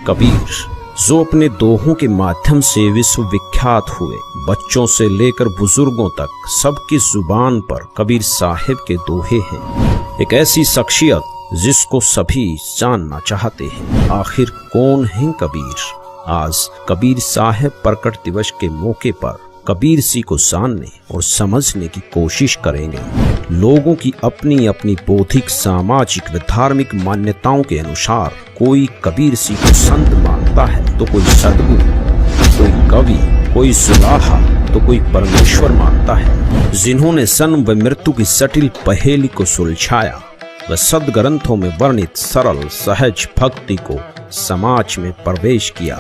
कबीर, जो अपने दोहों के माध्यम से विश्वविख्यात हुए, बच्चों से लेकर बुजुर्गों तक सबकी जुबान पर कबीर साहिब के दोहे हैं। एक ऐसी शख्सियत जिसको सभी जानना चाहते हैं। आखिर कौन है कबीर? आज कबीर साहिब प्रकट दिवस के मौके पर कबीर सी को जानने और समझने की कोशिश करेंगे। लोगों की अपनी अपनी बौद्धिक, सामाजिक व धार्मिक मान्यताओं के अनुसार कोई कबीर सी को संत मानता है, तो कोई सद्गुरु, कोई कवि, कोई सुलाहा, तो कोई परमेश्वर मानता है। जिन्होंने जन्म व मृत्यु की जटिल पहेली को सुलझाया व सदग्रंथों में वर्णित सरल सहज भक्ति को समाज में प्रवेश किया।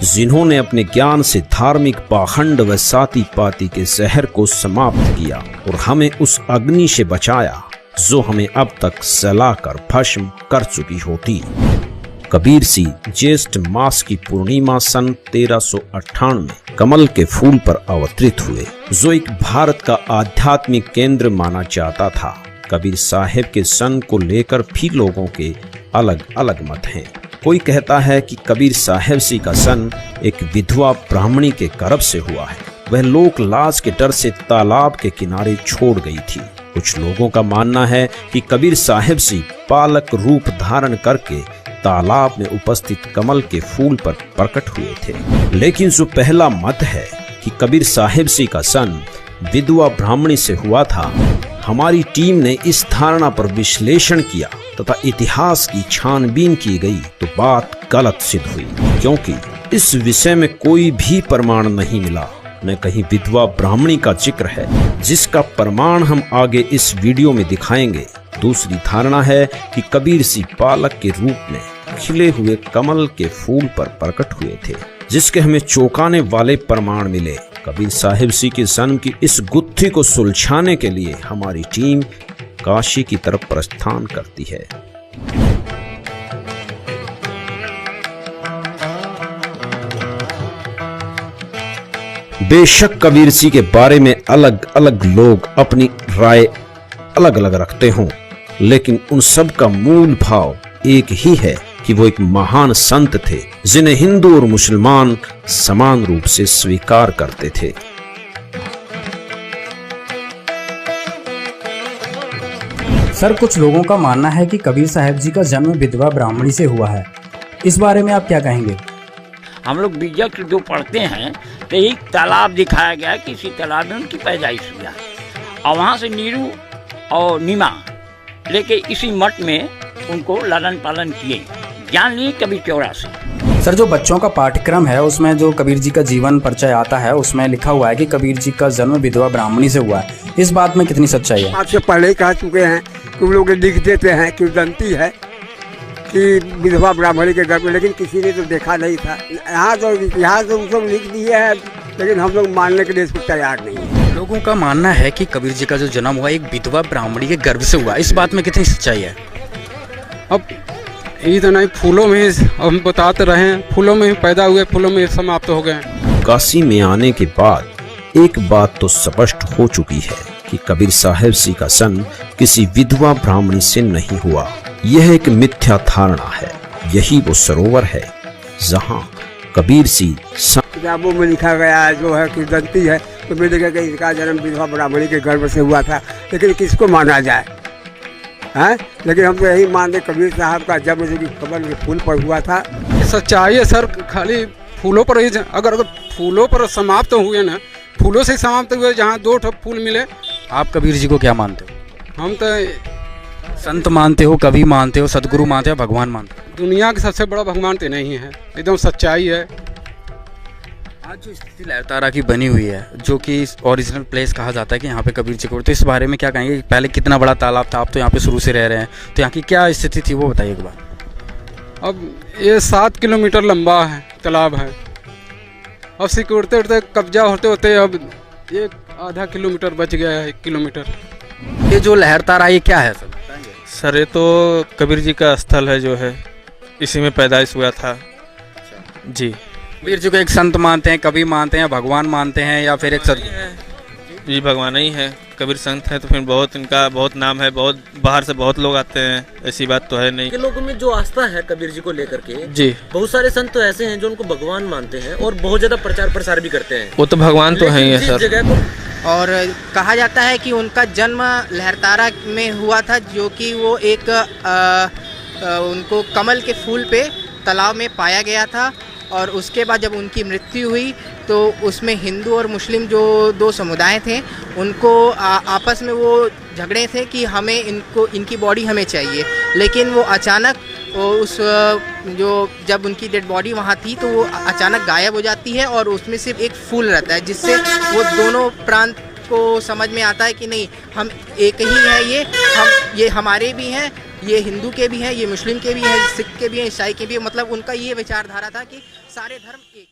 जिन्होंने अपने ज्ञान से धार्मिक पाखंड व साती पाती के जहर को समाप्त किया और हमें उस अग्नि से बचाया जो हमें अब तक जलाकर भस्म कर चुकी होती। कबीर सी ज्येष्ठ मास की पूर्णिमा सन 1398 कमल के फूल पर अवतरित हुए, जो एक भारत का आध्यात्मिक केंद्र माना जाता था। कबीर साहिब के सन को लेकर भी लोगों के अलग अलग मत हैं। कोई कहता है कि कबीर साहिब सी का सन एक विधवा ब्राह्मणी के गर्भ से हुआ है। वह लोक लाज के डर से तालाब के किनारे छोड़ गई थी। कुछ लोगों का मानना है कि कबीर साहिब सी पालक रूप धारण करके तालाब में उपस्थित कमल के फूल पर प्रकट हुए थे। लेकिन जो पहला मत है कि कबीर साहिब सी का सन विधवा ब्राह्मणी से हुआ था, हमारी टीम ने इस धारणा पर विश्लेषण किया तथा इतिहास की छानबीन की गई तो बात गलत सिद्ध हुई, क्योंकि इस विषय में कोई भी प्रमाण नहीं मिला, न कहीं विधवा ब्राह्मणी का जिक्र है, जिसका प्रमाण हम आगे इस वीडियो में दिखाएंगे। दूसरी धारणा है कि कबीर सी पालक के रूप में खिले हुए कमल के फूल पर प्रकट हुए थे, जिसके हमें चौंकाने वाले प्रमाण मिले। कबीर साहिब सी के जन्म की इस गुत्थी को सुलझाने के लिए हमारी टीम काशी की तरफ प्रस्थान करती है। बेशक कबीर सी के बारे में अलग अलग लोग अपनी राय अलग अलग रखते हों, लेकिन उन सब का मूल भाव एक ही है कि वो एक महान संत थे, जिन्हें हिंदू और मुसलमान समान रूप से स्वीकार करते थे। सर, कुछ लोगों का मानना है कि कबीर साहिब जी का जन्म विधवा ब्राह्मणी से हुआ है। इस बारे में आप क्या कहेंगे? हम लोग बीजक जो पढ़ते हैं तो एक तालाब दिखाया गया, किसी तालाब में उनकी पैदाइश हुआ और वहाँ से नीरू और नीमा लेके इसी मठ में उनको लालन पालन किए, ज्ञान लिए कबीर चौरा से। सर, जो बच्चों का पाठ्यक्रम है उसमें जो कबीर जी का जीवन परिचय आता है, उसमें लिखा हुआ है कि कबीर जी का जन्म विधवा ब्राह्मणी से हुआ है। इस बात में कितनी सच्चाई है? आपसे पहले ही कह चुके हैं कि लोग लिख देते हैं कि जानती है कि विधवा ब्राह्मणी के गर्भ में, लेकिन किसी ने तो देखा नहीं था। यहाँ तो इतिहास तो सब लिख दिए है, लेकिन हम लोग मानने के लिए इसको तैयार नहीं है। लोगों का मानना है कि कबीर जी का जो जन्म हुआ एक विधवा ब्राह्मणी के गर्भ से हुआ। इस बात में कितनी सच्चाई है? अब ये तो नहीं, फूलों में हम बताते रहे, फूलों में पैदा हुए, फूलों में समाप्त हो गए। काशी में आने के बाद एक बात तो स्पष्ट हो चुकी है कि कबीर साहिब सी का सन किसी विधवा ब्राह्मणी से नहीं हुआ। यह एक मिथ्या धारणा है। यही वो सरोवर है जहाँ कबीर सी किताबों में लिखा गया है जो है कि दंती है, तो मैंने देखा कि इसका जन्म विधवा ब्राह्मणी के गर्भ से हुआ था। लेकिन किसको माना जाए है? लेकिन हम तो यही मानते कबीर साहब का जन्म जो कि कमल के फूल पर हुआ था। सच्चाई है सर, खाली फूलों पर ही अगर फूलों पर समाप्त हुए ना, फूलों से समाप्त हुए, जहाँ दो ठो फूल मिले। आप कबीर जी को क्या मानते हो? हम तो संत मानते हो, कवि मानते हो, सदगुरु मानते हो, भगवान मानते हो? दुनिया के सबसे बड़ा भगवान तो नहीं है, एकदम सच्चाई है। आज जो स्थिति लहरतारा की बनी हुई है, जो कि ओरिजिनल प्लेस कहा जाता है कि यहाँ पे कबीर जी को, तो इस बारे में क्या कहेंगे? पहले कितना बड़ा तालाब था, आप तो यहाँ पे शुरू से रह रहे हैं, तो यहाँ की क्या स्थिति थी वो बताइए एक बार। अब ये 7 किलोमीटर लंबा है तालाब है, अब सिकुड़ते उड़ते कब्जा होते होते अब एक आधा किलोमीटर बच गया है, 1 किलोमीटर। ये जो लहरतारा ये क्या है सर? सर ये तो कबीर जी का स्थल है, जो है इसी में पैदाइश हुआ था जी। कबीर जी को एक संत मानते हैं, कवि मानते हैं, भगवान मानते हैं, या फिर एक जी भगवान ही है, कबीर संत है तो फिर बहुत इनका बहुत नाम है, बहुत बाहर से बहुत लोग आते हैं, ऐसी बात तो है नहीं। के लोगों में जो आस्था है कबीर जी को लेकर के, जी बहुत सारे संत तो ऐसे हैं जो उनको भगवान मानते हैं और बहुत ज्यादा प्रचार प्रसार भी करते हैं। वो तो भगवान तो है ही है जिस सर। जगह को और कहा जाता है कि उनका जन्म लहरतारा में हुआ था, जो कि वो एक उनको कमल के फूल पे तालाब में पाया गया था। और उसके बाद जब उनकी मृत्यु हुई तो उसमें हिंदू और मुस्लिम जो दो समुदाय थे उनको आपस में वो झगड़े थे कि हमें इनकी बॉडी हमें चाहिए। लेकिन वो अचानक उस जो जब उनकी डेड बॉडी वहाँ थी तो वो अचानक गायब हो जाती है और उसमें सिर्फ एक फूल रहता है, जिससे वो दोनों प्रांत को समझ में आता है कि नहीं, हम एक ही है, ये हमारे भी हैं, ये हिंदू के भी हैं, ये मुस्लिम के भी हैं, सिख के भी हैं, ईसाई के भी हैं। मतलब उनका ये विचारधारा था कि सारे धर्म एक